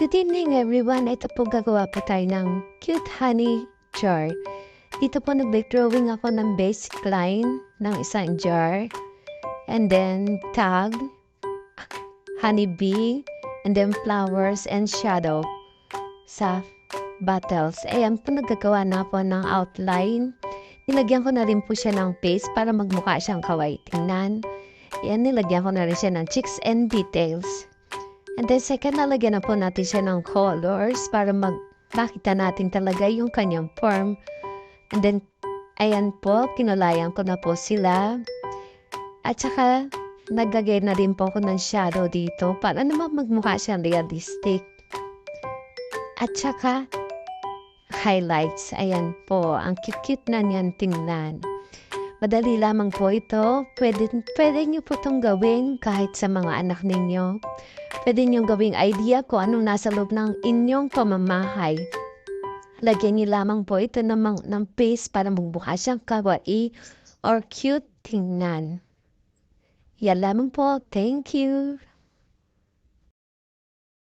Good evening everyone. Ito po gagawa po tayo ng cute honey jar. Dito po nag-drawing ako ng basic line ng isang jar. And then tag, honey bee, and then flowers and shadow sa bottles. Ayan po nagagawa na po ng outline. Nilagyan ko na rin po siya ng paste para magmukha siyang kawaii tingnan. Ayan, nilagyan ko na rin siya ng chicks and details. And then second, nalagyan na po natin siya ng colors para makita natin talaga yung kanyang form. And then, ayan po, kinulayan ko na po sila. At saka, naglagay na rin po ako ng shadow dito para naman magmukha siyang realistic. At saka, highlights. Ayan po, ang cute-cute na niyan tingnan. Madali lamang po ito. Pwede niyo po itong gawin kahit sa mga anak ninyo. Pwede niyong gawing idea kung anong nasa loob ng inyong pamamahay. Lagyan niyo lamang po ito ng paste para magmukha siyang kawaii or cute tingnan. Yan lamang po. Thank you.